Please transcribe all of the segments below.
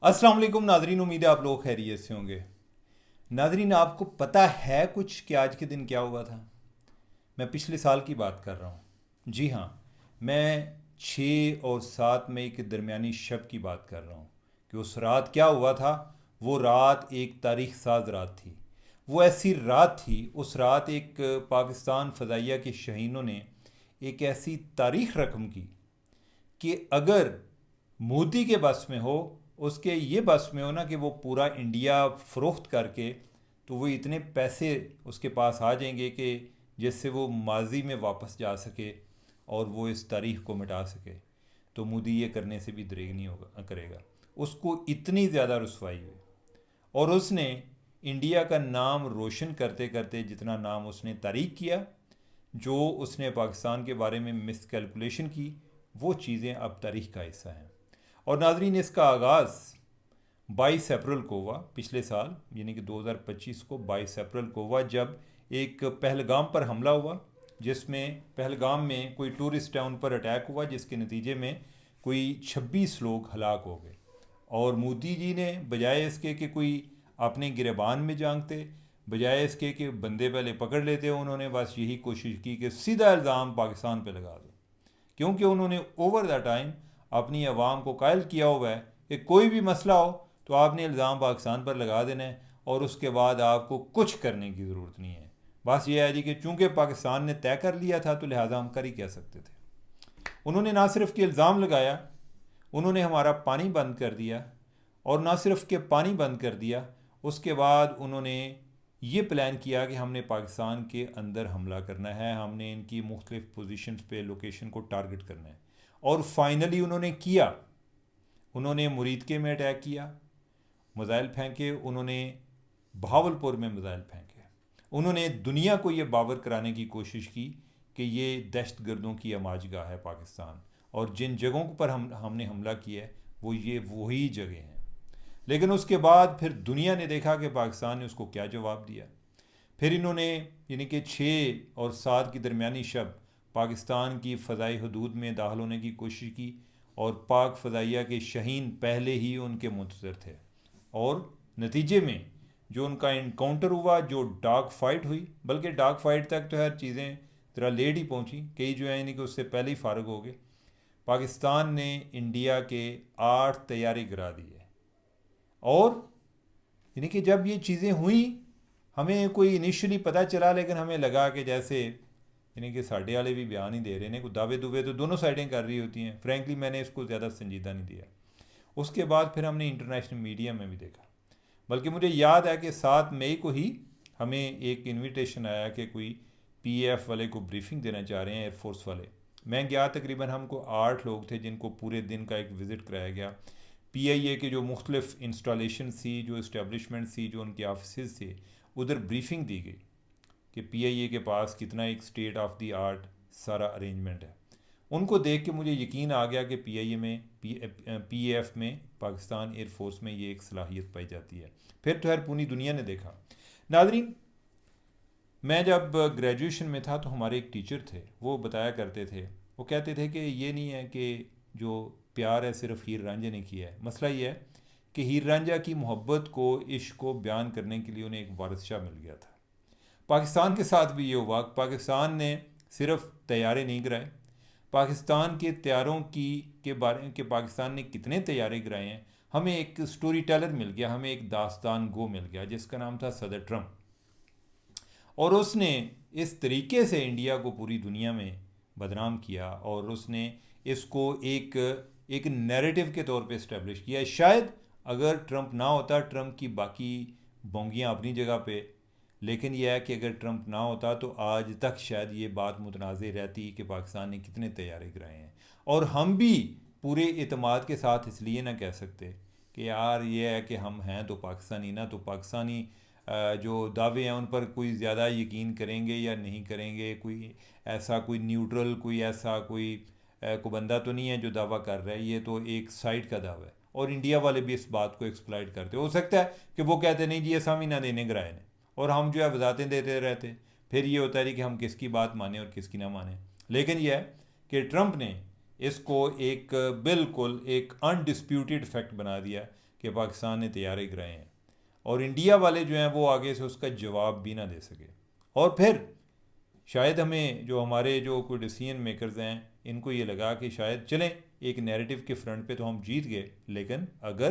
अस्सलाम वालेकुम नाजरीन, उम्मीद है आप लोग खैरियत से होंगे। नाजरीन, आपको पता है कुछ कि आज के दिन क्या हुआ था? मैं पिछले साल की बात कर रहा हूँ। जी हाँ, मैं 6 और 7 मई के दरमियानी शब की बात कर रहा हूँ कि उस रात क्या हुआ था। वो रात एक तारीख साज रात थी। वो ऐसी रात थी, उस रात एक पाकिस्तान फ़ज़ाइया के शहीनों ने एक ऐसी तारीख रकम की कि अगर मोदी के बस में हो, उसके ये बस में हो ना कि वो पूरा इंडिया फ़रोख्त करके, तो वो इतने पैसे उसके पास आ जाएंगे कि जिससे वो माजी में वापस जा सके और वो इस तारीख को मिटा सके। तो मोदी ये करने से भी दरेग नहीं होगा करेगा। उसको इतनी ज़्यादा रुसवाई हुई और उसने इंडिया का नाम रोशन करते करते जितना नाम उसने तारीख किया, जो उसने पाकिस्तान के बारे में मिसकैलकुलेशन की, वो चीज़ें अब तारीख का हिस्सा हैं। और नाजरीन, इसका आगाज़ 22 अप्रैल को हुआ, पिछले साल यानी कि 2025 को 22 अप्रैल को हुआ, जब एक पहलगाम पर हमला हुआ, जिसमें पहलगाम में कोई टूरिस्ट टाउन पर अटैक हुआ, जिसके नतीजे में कोई 26 लोग हलाक हो गए। और मोदी जी ने बजाय इसके कि कोई अपने गिरबान में जांगते, बजाय इसके कि बंदे पहले पकड़ लेते, उन्होंने बस यही कोशिश की कि सीधा इल्ज़ाम पाकिस्तान पे लगा दो। क्योंकि उन्होंने ओवर द टाइम अपनी आवाम को कायल किया हुआ है कि कोई भी मसला हो तो आपने इल्ज़ाम पाकिस्तान पर लगा देना है और उसके बाद आपको कुछ करने की ज़रूरत नहीं है। बस ये है जी कि चूंकि पाकिस्तान ने तय कर लिया था तो लिहाजा हम कर ही कह सकते थे। उन्होंने ना सिर्फ कि इल्ज़ाम लगाया, उन्होंने हमारा पानी बंद कर दिया। और ना सिर्फ के पानी बंद कर दिया, उसके बाद उन्होंने ये प्लान किया कि हमने पाकिस्तान के अंदर हमला करना है, हमने इनकी मुख्तलिफ पोजीशंस पे लोकेशन को टारगेट करना है। और फाइनली उन्होंने किया। उन्होंने मुरीदके में अटैक किया, मिज़ाइल फेंके, उन्होंने बहावलपुर में मिज़ाइल फेंके। उन्होंने दुनिया को ये बावर कराने की कोशिश की कि ये दहशत गर्दों की अमाजगाह है पाकिस्तान, और जिन जगहों पर हमने हमला किया है वो ये वही जगह हैं। लेकिन उसके बाद फिर दुनिया ने देखा कि पाकिस्तान ने उसको क्या जवाब दिया। फिर इन्होंने यानी कि 6 और 7 की दरमियानी शब पाकिस्तान की फ़ज़ाई हदूद में दाखिल होने की कोशिश की, और पाक फ़ज़ाइया के शहीन पहले ही उनके मुंतज़र थे। और नतीजे में जो उनका इनकाउंटर हुआ, जो डार्क फाइट हुई, बल्कि डार्क फाइट तक तो हर चीज़ें ज़रा लेट ही पहुंची, कई जो है यानी कि उससे पहले ही फारग हो गए। पाकिस्तान ने इंडिया के 8 तैयारी गिरा दी है। और यानी कि जब ये चीज़ें हुई, हमें कोई इनिशियली पता चला, लेकिन हमें लगा कि जैसे यानी कि साढ़े वाले भी बयान ही दे रहे हैं, कुछ दावे दुबे तो दोनों साइडें कर रही होती हैं। फ्रैंकली मैंने इसको ज़्यादा संजीदा नहीं दिया। उसके बाद फिर हमने इंटरनेशनल मीडिया में भी देखा, बल्कि मुझे याद है कि 7 मई को ही हमें एक इनविटेशन आया कि कोई पीएफ वाले को ब्रीफिंग देना चाह रहे हैं, एयरफोर्स वाले। मैं गया, तकरीबन हमको 8 लोग थे जिनको पूरे दिन का एक विज़िट कराया गया। पीआईए के जो मुख्तलिफ इंस्टॉलेशन थी, जो इस्टेब्लिशमेंट थी, जो उनके ऑफिस थे, उधर ब्रीफिंग दी गई कि पीआईए के पास कितना एक स्टेट ऑफ द आर्ट सारा अरेंजमेंट है। उनको देख के मुझे यकीन आ गया कि पीआईए में पीएफ में, पाकिस्तान एयरफोर्स में ये एक सलाहियत पाई जाती है। फिर तो हर पूरी दुनिया ने देखा। नाजरीन, मैं जब ग्रेजुएशन में था तो हमारे एक टीचर थे, वो बताया करते थे, वो कहते थे कि ये नहीं है कि जो प्यार है सिर्फ हीर रांझे ने किया है। मसला ये है कि हीर रांझा की मोहब्बत को, इश्क को बयान करने के लिए उन्हें एक वारिस मिल गया था। पाकिस्तान के साथ भी ये हुआ। पाकिस्तान ने सिर्फ तैयारे नहीं गिराए, पाकिस्तान के तैयारों की के बारे में कि पाकिस्तान ने कितने तैयारे गिराए हैं, हमें एक स्टोरी टेलर मिल गया, हमें एक दास्तान गो मिल गया, जिसका नाम था सदर ट्रम्प। और उसने इस तरीके से इंडिया को पूरी दुनिया में बदनाम किया, और उसने इसको एक नैरेटिव के तौर पे इस्टेब्लिश किया। शायद अगर ट्रंप ना होता, ट्रंप की बाकी बोंगियाँ अपनी जगह पे, लेकिन यह है कि अगर ट्रंप ना होता तो आज तक शायद ये बात मुतनाज़ रहती कि पाकिस्तान ने कितने तैयारे गिराए हैं। और हम भी पूरे एतमाद के साथ इसलिए ना कह सकते कि यार ये है कि हम हैं तो पाकिस्तानी, ना तो पाकिस्तानी जो दावे हैं उन पर कोई ज़्यादा यकीन करेंगे या नहीं करेंगे। कोई ऐसा कोई न्यूट्रल, कोई ऐसा कोई बंदा तो नहीं है जो दावा कर रहा है, ये तो एक साइड का दावा है। और इंडिया वाले भी इस बात को एक्सप्लॉइट करते हो सकता है कि वो कहते नहीं जी ऐसा भी ना देने गिराए ने, और हम जो है वजाहतें देते रहते। फिर ये होता है कि हम किसकी बात माने और किसकी ना माने। लेकिन यह है कि ट्रंप ने इसको एक बिल्कुल एक अनडिस्प्यूटेड फैक्ट बना दिया कि पाकिस्तान ने तैयारे गिराए हैं, और इंडिया वाले जो हैं वो आगे से उसका जवाब भी ना दे सके। और फिर शायद हमें जो हमारे जो कोई डिसीजन मेकर्स हैं इनको ये लगा कि शायद चलें एक नैरेटिव के फ्रंट पे तो हम जीत गए, लेकिन अगर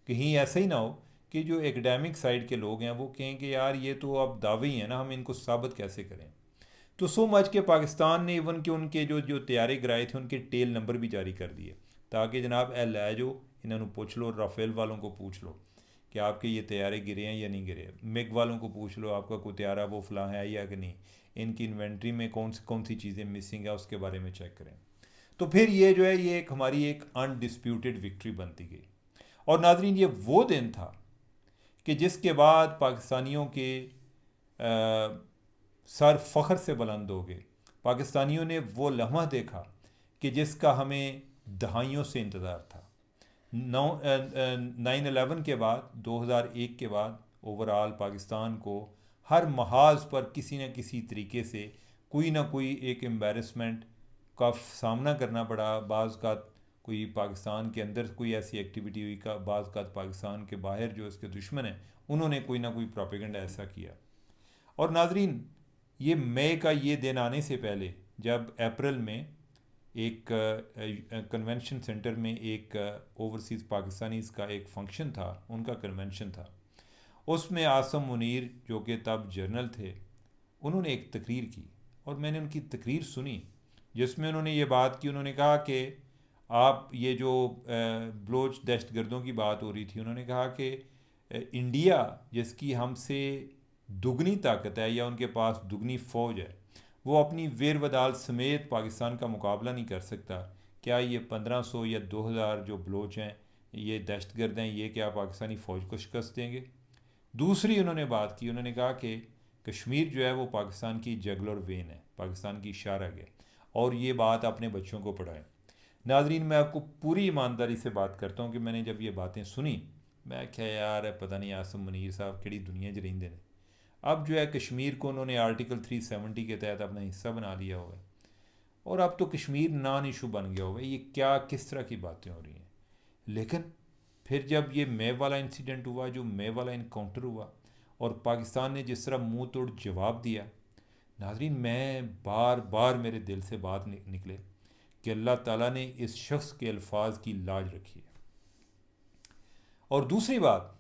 कहीं ऐसा ही ना हो कि जो एकेडमिक साइड के लोग हैं वो कहें कि यार ये तो अब दावे ही हैं ना, हम इनको साबित कैसे करें। तो सो मच के पाकिस्तान ने इवन के उनके जो जो तैयारे कराए थे उनके टेल नंबर भी जारी कर दिए, ताकि जनाब ए लै जो इन्होंने पूछ लो, राफेल वालों को पूछ लो कि आपके ये तैयारे गिरे हैं या नहीं गिरे, मिग वालों को पूछ लो आपका कोई तैयारा वो फलां है या कि नहीं, इनकी इन्वेंट्री में कौन सी चीज़ें मिसिंग है उसके बारे में चेक करें। तो फिर ये जो है ये एक हमारी एक अनडिस्प्यूटेड विक्ट्री बनती गई। और नाजरीन ये वो दिन था कि जिसके बाद पाकिस्तानियों के सर फ़ख्र से बुलंद हो गए। पाकिस्तानियों ने वो लम्हा देखा कि जिसका हमें दहाइयों से इंतज़ार था। 9/11 के बाद, 2001 के बाद ओवरऑल पाकिस्तान को हर महाज पर किसी न किसी तरीके से कोई ना कोई एक एम्बेरसमेंट का सामना करना पड़ा। बाज़ का कोई पाकिस्तान के अंदर कोई ऐसी एक्टिविटी हुई का, बाज़ का पाकिस्तान के बाहर जो इसके दुश्मन हैं उन्होंने कोई ना कोई प्रोपेगेंडा ऐसा किया। और नाजरीन ये मई का ये दिन आने से पहले जब अप्रैल में एक कन्वेंशन सेंटर में एक ओवरसीज़ पाकिस्तानीज़ का एक फंक्शन था, उनका कन्वेंशन था, उसमें आसम मुनीर जो कि तब जर्नल थे उन्होंने एक तकरीर की और मैंने उनकी तकरीर सुनी जिसमें उन्होंने ये बात की। उन्होंने कहा कि आप ये जो बलोच दहशतगर्दों की बात हो रही थी, उन्होंने कहा कि इंडिया जिसकी हमसे दुगनी ताकत है या उनके पास दुगनी फ़ौज है, वो अपनी वेर वदाल समेत पाकिस्तान का मुकाबला नहीं कर सकता। क्या ये 1500 या 2000 जो बलोच हैं, ये दहशतगर्द हैं, ये क्या पाकिस्तानी फ़ौज को शिकस्त देंगे? दूसरी उन्होंने बात की, उन्होंने कहा कि कश्मीर जो है वो पाकिस्तान की जगल और वेन है, पाकिस्तान की शारग है, और ये बात अपने बच्चों को पढ़ाएं। नाजरीन मैं आपको पूरी ईमानदारी से बात करता हूँ कि मैंने जब ये बातें सुनी मैं क्या यार पता नहीं आसम मुनीर साहब केड़ी दुनिया च रहिंदे ने। अब जो है कश्मीर को उन्होंने आर्टिकल 370 के तहत अपना हिस्सा बना लिया हुआ है और अब तो कश्मीर नॉन इशू बन गया हुआ है। ये क्या किस तरह की बातें हो रही हैं। लेकिन फिर जब ये मई वाला इंसिडेंट हुआ, जो मई वाला इनकाउंटर हुआ और पाकिस्तान ने जिस तरह मुंह तोड़ जवाब दिया, नाजरीन मैं बार बार मेरे दिल से बात निकले कि अल्लाह ताला ने इस शख्स के अल्फाज की लाज रखी है। और दूसरी बात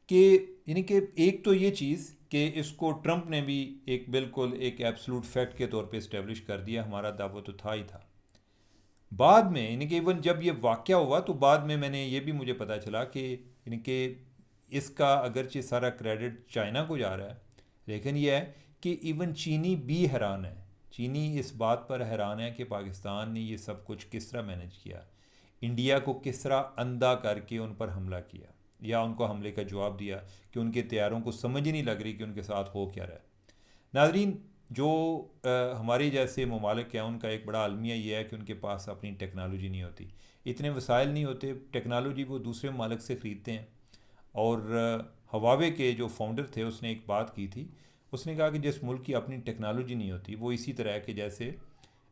कि यानी कि एक तो ये चीज़ कि इसको ट्रंप ने भी एक बिल्कुल एक एब्सोल्यूट फैक्ट के तौर पे इस्टेब्लिश कर दिया, हमारा दावा तो था ही था। बाद में यानी कि इवन जब ये वाक़या हुआ तो बाद में मैंने ये भी मुझे पता चला कि यानी कि इसका अगरचे सारा क्रेडिट चाइना को जा रहा है, लेकिन यह है कि इवन चीनी भी हैरान है। चीनी इस बात पर हैरान है कि पाकिस्तान ने ये सब कुछ किस तरह मैनेज किया, इंडिया को किस तरह अंधा करके उन पर हमला किया या उनको हमले का जवाब दिया कि उनके तैयारों को समझ ही नहीं लग रही कि उनके साथ हो क्या रहा है। नाजरीन जो हमारे जैसे ममालिक हैं उनका एक बड़ा अलमिया ये है कि उनके पास अपनी टेक्नोलॉजी नहीं होती, इतने वसाइल नहीं होते, टेक्नोलॉजी वो दूसरे ममालिक से ख़रीदते हैं। और हवावे के जो फाउंडर थे उसने एक बात की थी, उसने कहा कि जिस मुल्क की अपनी टेक्नोलॉजी नहीं होती वो इसी तरह है कि जैसे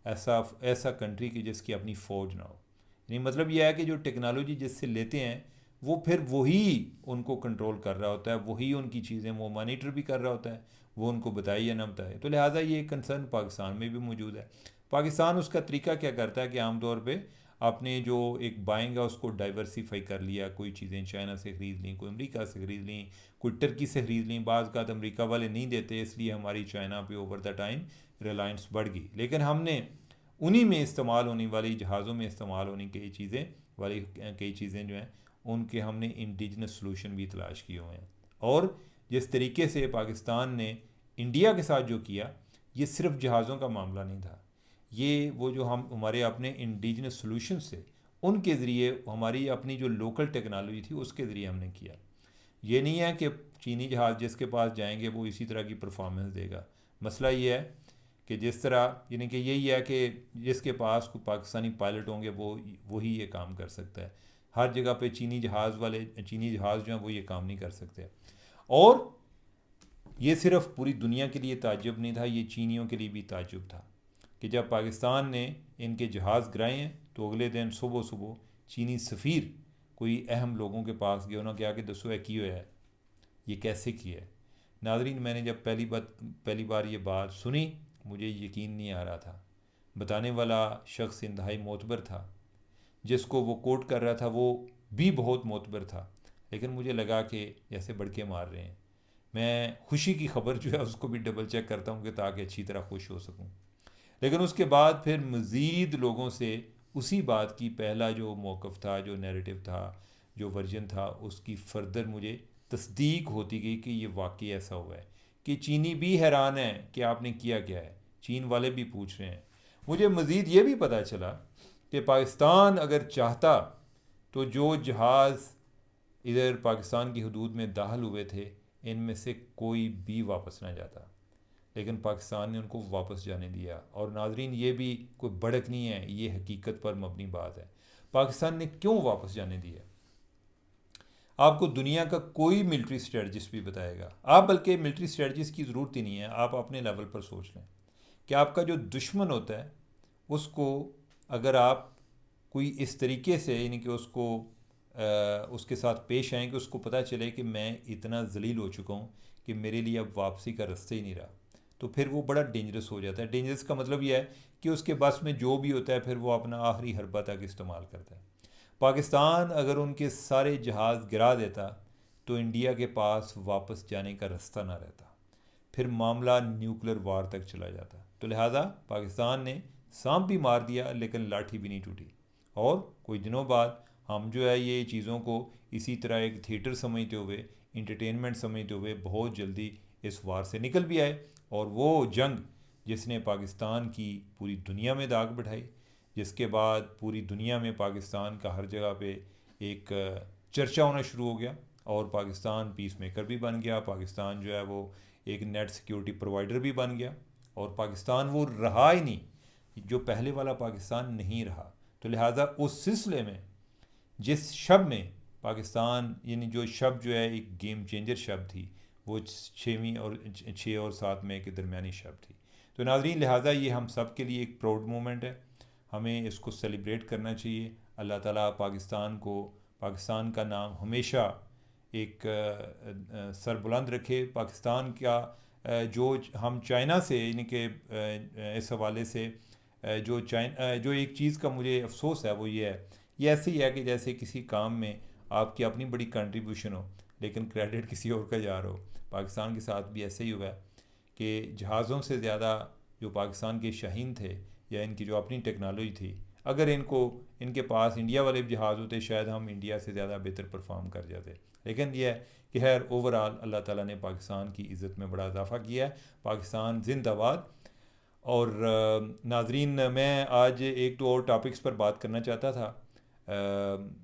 ऐसा ऐसा कंट्री की जिसकी अपनी फ़ौज ना हो। यानी मतलब यह है कि जो टेक्नोलॉजी जिससे लेते हैं वो फिर वही उनको कंट्रोल कर रहा होता है, वही उनकी चीज़ें वो मॉनिटर भी कर रहा होता है, वो उनको बताए या ना बताए। तो लिहाजा ये कंसर्न पाकिस्तान में भी मौजूद है। पाकिस्तान उसका तरीका क्या करता है कि आमतौर पे आपने जो एक बाइंग है उसको डाइवर्सिफाई कर लिया, कोई चीज़ें चाइना से ख़रीद ली, कोई अमेरिका से ख़रीद ली, कोई टर्की से ख़रीद ली। बाज़ का अमेरिका वाले नहीं देते इसलिए हमारी चाइना पे ओवर द टाइम रिलायंस बढ़ गई, लेकिन हमने उन्हीं में इस्तेमाल होने वाली जहाज़ों में इस्तेमाल होने कई चीज़ें जो हैं उनके हमने इंडिजिनस सलूशन भी तलाश किए हुए हैं। और जिस तरीके से पाकिस्तान ने इंडिया के साथ जो किया, ये सिर्फ जहाज़ों का मामला नहीं था, ये वो जो हम हमारे अपने इंडिजिनस सलूशन से उनके ज़रिए हमारी अपनी जो लोकल टेक्नोलॉजी थी उसके ज़रिए हमने किया। ये नहीं है कि चीनी जहाज़ जिसके पास जाएंगे वो इसी तरह की परफॉर्मेंस देगा। मसला ये है कि जिस तरह यानी कि यही है कि जिसके पास कोई पाकिस्तानी पायलट होंगे वो वही ये काम कर सकता है। हर जगह पे चीनी जहाज़ जो हैं वो ये काम नहीं कर सकते। और ये सिर्फ पूरी दुनिया के लिए ताज्जुब नहीं था, ये चीनियों के लिए भी ताज्जुब था। कि जब पाकिस्तान ने इनके जहाज़ गिराए हैं तो अगले दिन सुबह सुबह चीनी सफ़ीर कोई अहम लोगों के पास गया, उन्होंने क्या कि दसो है की होया है, ये कैसे किया है। नाजरीन, मैंने जब पहली बार ये बात सुनी मुझे यकीन नहीं आ रहा था। बताने वाला शख्स इंतहाई मोतबर था, जिसको वो कोट कर रहा था वो भी बहुत मोतबर था, लेकिन मुझे लगा कि जैसे बड़के मार रहे हैं। मैं खुशी की खबर जो है उसको भी डबल चेक करता हूँ कि ताकि अच्छी तरह खुश हो सकूँ। लेकिन उसके बाद फिर मज़ीद लोगों से उसी बात की पहला जो मौक़िफ़ था, जो नैरेटिव था, जो वर्जन था, उसकी फ़र्दर मुझे तस्दीक होती गई कि ये वाकई ऐसा हुआ है कि चीनी भी हैरान है कि आपने किया क्या है। चीन वाले भी पूछ रहे हैं। मुझे मज़ीद ये भी पता चला कि पाकिस्तान अगर चाहता तो जो जहाज़ इधर पाकिस्तान की हदूद में दाखिल हुए थे इनमें से कोई भी वापस ना जाता, लेकिन पाकिस्तान ने उनको वापस जाने दिया। और नाजरीन, ये भी कोई भड़क नहीं है, ये हकीकत पर मबनी बात है। पाकिस्तान ने क्यों वापस जाने दिया आपको दुनिया का कोई मिलिट्री स्ट्रेटजिस्ट भी बताएगा। आप बल्कि मिलिट्री स्ट्रेटजिस्ट की ज़रूरत ही नहीं है, आप अपने लेवल पर सोच लें कि आपका जो दुश्मन होता है उसको अगर आप कोई इस तरीके से यानी कि उसको उसके साथ पेश आएँ कि उसको पता चले कि मैं इतना जलील हो चुका हूँ कि मेरे लिए अब वापसी का रास्ता ही नहीं रहा, तो फिर वो बड़ा डेंजरस हो जाता है। डेंजरस का मतलब यह है कि उसके बस में जो भी होता है फिर वो अपना आखिरी हरबा तक इस्तेमाल करता है। पाकिस्तान अगर उनके सारे जहाज़ गिरा देता तो इंडिया के पास वापस जाने का रास्ता ना रहता, फिर मामला न्यूक्लियर वार तक चला जाता। तो लिहाजा पाकिस्तान ने सांप भी मार दिया लेकिन लाठी भी नहीं टूटी। और कुछ दिनों बाद हम जो है ये चीज़ों को इसी तरह एक थिएटर समझते हुए, इंटरटेनमेंट समझते हुए बहुत जल्दी इस वार से निकल भी आए। और वो जंग जिसने पाकिस्तान की पूरी दुनिया में दाग बिठाई, जिसके बाद पूरी दुनिया में पाकिस्तान का हर जगह पे एक चर्चा होना शुरू हो गया और पाकिस्तान पीस मेकर भी बन गया। पाकिस्तान जो है वो एक नेट सिक्योरिटी प्रोवाइडर भी बन गया और पाकिस्तान वो रहा ही नहीं, जो पहले वाला पाकिस्तान नहीं रहा। तो लिहाजा उस सिलसिले में जिस शब्द में पाकिस्तान यानी जो शब्द जो है एक गेम चेंजर शब्द थी, वो 6 और 7 मई के दरमियानी शब्द थी। तो नाजरीन, लिहाजा ये हम सब के लिए एक प्राउड मोमेंट है, हमें इसको सेलिब्रेट करना चाहिए। अल्लाह ताला पाकिस्तान का नाम हमेशा एक सरबुलंद रखे। पाकिस्तान का जो हम चाइना से यानी कि इस हवाले से जो एक चीज़ का मुझे अफसोस है वो ये है, ये ऐसे ही है कि जैसे किसी काम में आपकी अपनी बड़ी कंट्रीब्यूशन हो लेकिन क्रेडिट किसी और का जा रहा हो। पाकिस्तान के साथ भी ऐसे ही हुआ है कि जहाज़ों से ज़्यादा जो पाकिस्तान के शाहीन थे या इनकी जो अपनी टेक्नोलॉजी थी, अगर इनके पास इंडिया वाले जहाज़ होते शायद हम इंडिया से ज़्यादा बेहतर परफॉर्म कर जाते। लेकिन यह है कि खैर ओवरऑल अल्लाह ताला ने पाकिस्तान की इज़्ज़त में बड़ा इजाफ़ा किया है। पाकिस्तान जिंदाबाद। और नाजरीन, मैं आज एक दो और टॉपिक्स पर बात करना चाहता था,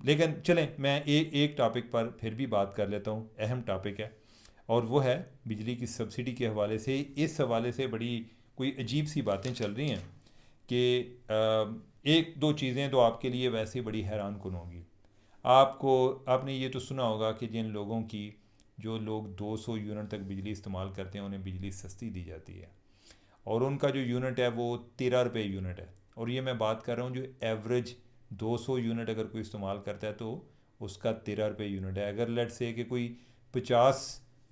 लेकिन चलें मैं एक टॉपिक पर फिर भी बात कर लेता हूँ। अहम टॉपिक है और वो है बिजली की सब्सिडी के हवाले से। इस हवाले से बड़ी कोई अजीब सी बातें चल रही हैं कि एक दो चीज़ें तो आपके लिए वैसे ही बड़ी हैरान कुन होंगी। आपने ये तो सुना होगा कि जो लोग 200 यूनिट तक बिजली इस्तेमाल करते हैं उन्हें बिजली सस्ती दी जाती है और उनका जो यूनिट है वो 13 रुपये यूनिट है। और ये मैं बात कर रहा हूँ जो एवरेज 200 यूनिट अगर कोई इस्तेमाल करता है तो उसका 13 रुपये यूनिट है। अगर लेट से कि कोई 50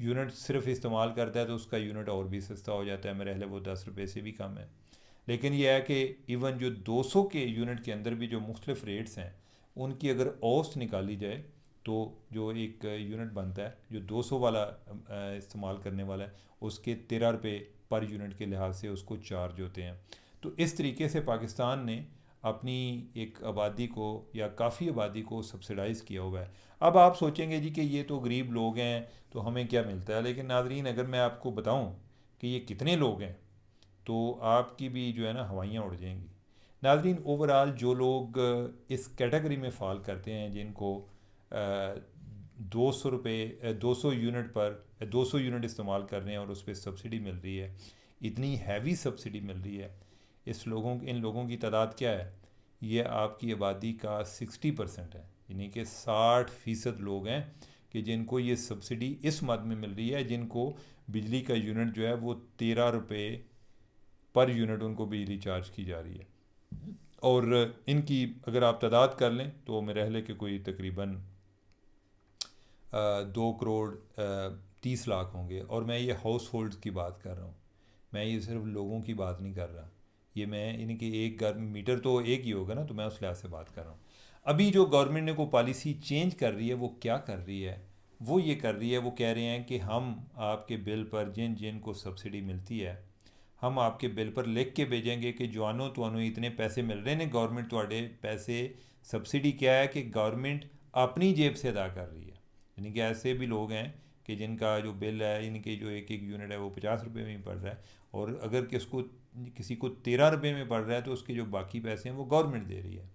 यूनिट सिर्फ इस्तेमाल करता है तो उसका यूनिट और भी सस्ता हो जाता है, मेरे ख्याल वो 10 रुपये से भी कम है। लेकिन यह है कि इवन जो 200 के यूनिट के अंदर भी जो मुख्तलिफ रेट्स हैं उनकी अगर औसत निकाली जाए तो जो एक यूनिट बनता है जो 200 वाला इस्तेमाल करने वाला है उसके 13 रुपये पर यूनिट के लिहाज से उसको चार्ज होते हैं। तो इस तरीके से पाकिस्तान ने अपनी एक आबादी को या काफ़ी आबादी को सब्सिडाइज़ किया हुआ है। अब आप सोचेंगे जी कि ये तो गरीब लोग हैं तो हमें क्या मिलता है, लेकिन नाजरीन अगर मैं आपको बताऊं कि ये कितने लोग हैं तो आपकी भी जो है ना हवाइयाँ उड़ जाएंगी। नाजरीन, ओवरऑल जो लोग इस कैटेगरी में फ़ॉल करते हैं जिनको 200 रुपये 200 यूनिट इस्तेमाल कर रहे हैं और उस पर सब्सिडी मिल रही है, इतनी हैवी सब्सिडी मिल रही है, इन लोगों की तादाद क्या है? ये आपकी आबादी का 60% है, यानी कि 60% लोग हैं कि जिनको ये सब्सिडी इस मद में मिल रही है, जिनको बिजली का यूनिट जो है वो 13 रुपये पर यूनिट उनको बिजली चार्ज की जा रही है। और इनकी अगर आप तादाद कर लें तो मेरे ख्याल है कि कोई तकरीबन 2 करोड़ 30 लाख होंगे। और मैं ये हाउस होल्ड्स की बात कर रहा हूँ, मैं ये सिर्फ लोगों की बात नहीं कर रहा। ये मैं इनके एक घर मीटर तो एक ही होगा ना, तो मैं उस लिहाज से बात कर रहा हूँ। अभी जो गवर्नमेंट ने को पॉलिसी चेंज कर रही है वो क्या कर रही है, वो ये कर रही है, वो कह रहे हैं कि हम आपके बिल पर जिन जिन को सब्सिडी मिलती है हम आपके बिल पर लिख के भेजेंगे कि जवानों तुहानू इतने पैसे मिल रहे हैं। गवर्नमेंट तुहाडे पैसे सब्सिडी क्या है कि गवर्नमेंट अपनी जेब से अदा कर रही है। यानी कि ऐसे भी लोग हैं कि जिनका जो बिल है, इनके जो एक एक यूनिट है वो 50 रुपये में ही पड़ रहा है, और अगर किसी को 13 रुपये में पड़ रहा है तो उसके जो बाकी पैसे हैं वो गवर्नमेंट दे रही है।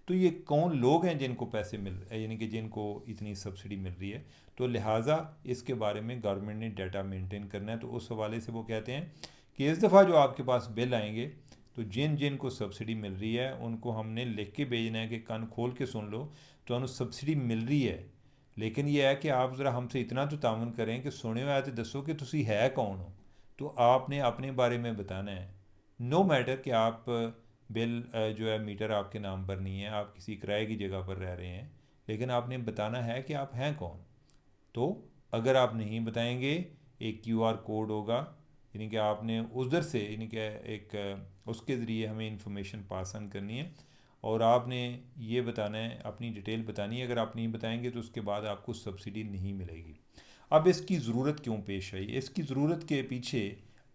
तो ये कौन लोग हैं जिनको पैसे यानी कि जिनको इतनी सब्सिडी मिल रही है। तो लिहाजा इसके बारे में गवर्नमेंट ने डाटा मेंटेन करना है। तो उस हवाले से वो कहते हैं कि इस दफ़ा जो आपके पास बिल आएंगे तो जिन जिन को सब्सिडी मिल रही है उनको हमने लिख के भेजना है कि कान खोल के सुन लो, तो उन्हें सब्सिडी मिल रही है, लेकिन यह है कि आप ज़रा हमसे इतना तो तावन करें कि सुने हुआ है तो दसो कि तुसी है कौन हो। तो आपने अपने बारे में बताना है। नो मैटर कि आप बिल जो है मीटर आपके नाम पर नहीं है, आप किसी किराए की जगह पर रह रहे हैं, लेकिन आपने बताना है कि आप हैं कौन। तो अगर आप नहीं बताएंगे, एक क्यूआर कोड होगा, यानी कि आपने उधर से यानी कि एक उसके ज़रिए हमें इंफॉर्मेशन पास ऑन करनी है, और आपने ये बताना है, अपनी डिटेल बतानी है। अगर आप नहीं बताएंगे तो उसके बाद आपको सब्सिडी नहीं मिलेगी। अब इसकी ज़रूरत क्यों पेश आई? इसकी ज़रूरत के पीछे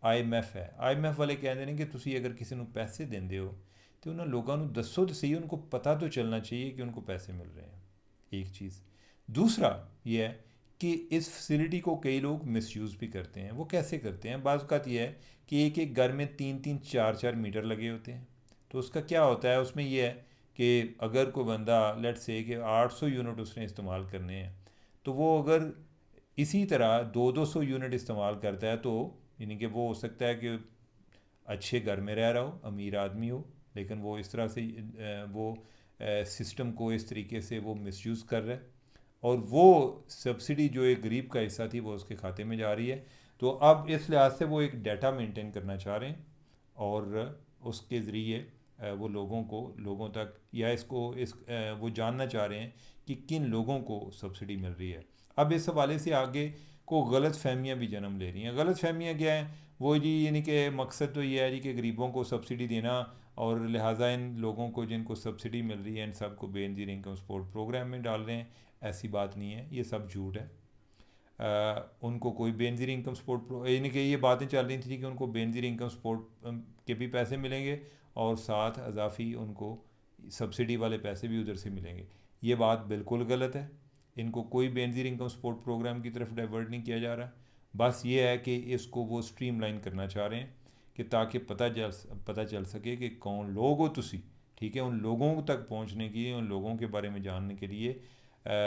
IMF है। IMF वाले कहते हैं कि तुसी अगर किसी को पैसे देंदे हो तो उन्होंने लोगों को दसो तो सही, उनको पता तो चलना चाहिए कि उनको पैसे मिल रहे हैं, एक चीज़। दूसरा ये है कि इस फैसिलिटी को कई लोग मिसयूज़ भी करते हैं। वो कैसे करते हैं? बाज़ औक़ात ये है कि एक एक घर में 3 3 4 4 मीटर लगे होते हैं। तो उसका क्या होता है, उसमें यह है कि अगर कोई बंदा लेट्स से कि 800 यूनिट उसने इस्तेमाल करने हैं, तो वो अगर इसी तरह 200 यूनिट इस्तेमाल करता है तो यानी कि वो हो सकता है कि अच्छे घर में रह रहा हो, अमीर आदमी हो, लेकिन वो इस तरह से वो सिस्टम को इस तरीके से वो मिसयूज़ कर रहा है, और वो सब्सिडी जो एक गरीब का हिस्सा थी वो उसके खाते में जा रही है। तो अब इस लिहाज से वो एक डाटा मेंटेन करना चाह रहे हैं, और उसके ज़रिए वो लोगों तक या वो जानना चाह रहे हैं कि किन लोगों को सब्सिडी मिल रही है। अब इस हवाले से आगे को गलत फहमियाँ भी जन्म ले रही हैं। गलत फहमियाँ क्या हैं? वो जी यानी कि मकसद तो ये है जी कि गरीबों को सब्सिडी देना, और लिहाजा इन लोगों को जिनको सब्सिडी मिल रही है इन सब को बेनज़ीर इनकम सपोर्ट प्रोग्राम में डाल रहे हैं। ऐसी बात नहीं है, ये सब झूठ है। उनको कोई बेनज़ीर इनकम सपोर्ट यानी कि ये बातें चल रही थी कि उनको बेनज़ीर इनकम सपोर्ट के भी पैसे मिलेंगे और साथ अजाफी उनको सब्सिडी वाले पैसे भी उधर से मिलेंगे। ये बात बिल्कुल गलत है। इनको कोई बेनज़ीर इनकम सपोर्ट प्रोग्राम की तरफ डाइवर्ट नहीं किया जा रहा। बस ये है कि इसको वो स्ट्रीमलाइन करना चाह रहे हैं कि ताकि पता चल सके कि कौन लोग हो तुसी, ठीक है। उन लोगों तक पहुंचने के लिए, उन लोगों के बारे में जानने के लिए,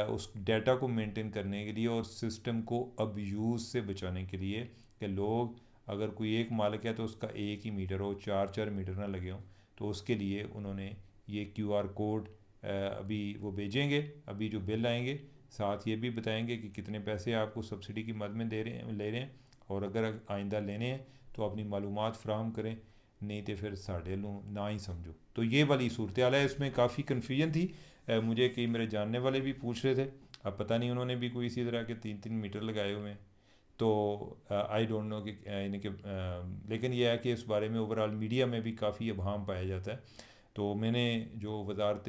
उस डाटा को मेंटेन करने के लिए और सिस्टम को अबयूज़ से बचाने के लिए कि लोग, अगर कोई एक मालिक है तो उसका एक ही मीटर हो, 4 4 मीटर ना लगे हों, तो उसके लिए उन्होंने ये QR कोड अभी वो भेजेंगे। अभी जो बिल आएंगे साथ ये भी बताएंगे कि कितने पैसे आपको सब्सिडी की मद में ले रहे हैं, और अगर आइंदा लेने हैं तो अपनी मालूमात फ़राहम करें, नहीं तो फिर साढ़े लूँ ना ही समझो। तो ये वाली सूरत हाल है। इसमें काफ़ी कन्फ्यूजन थी। मुझे कई मेरे जानने वाले भी पूछ रहे थे, अब पता नहीं उन्होंने भी कोई इसी तरह के 3 3 मीटर लगाए हुए हैं। तो आई डोंट नो कि यानी कि लेकिन यह है कि इस बारे में ओवरऑल मीडिया में भी काफ़ी अभाम पाया जाता है। तो मैंने जो वजारत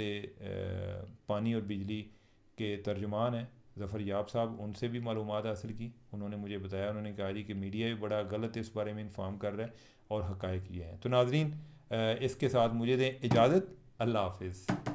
पानी और बिजली के तर्जुमान हैं ज़फ़र याब साहब, उनसे भी मालूमात हासिल की। उन्होंने मुझे बताया, उन्होंने कहा जी कि मीडिया भी बड़ा गलत इस बारे में इन्फॉर्म कर रहा है और हक़ाइक़ ये हैं। तो नाज़रीन, इसके साथ मुझे दें इजाज़त। अल्लाह हाफ़िज़।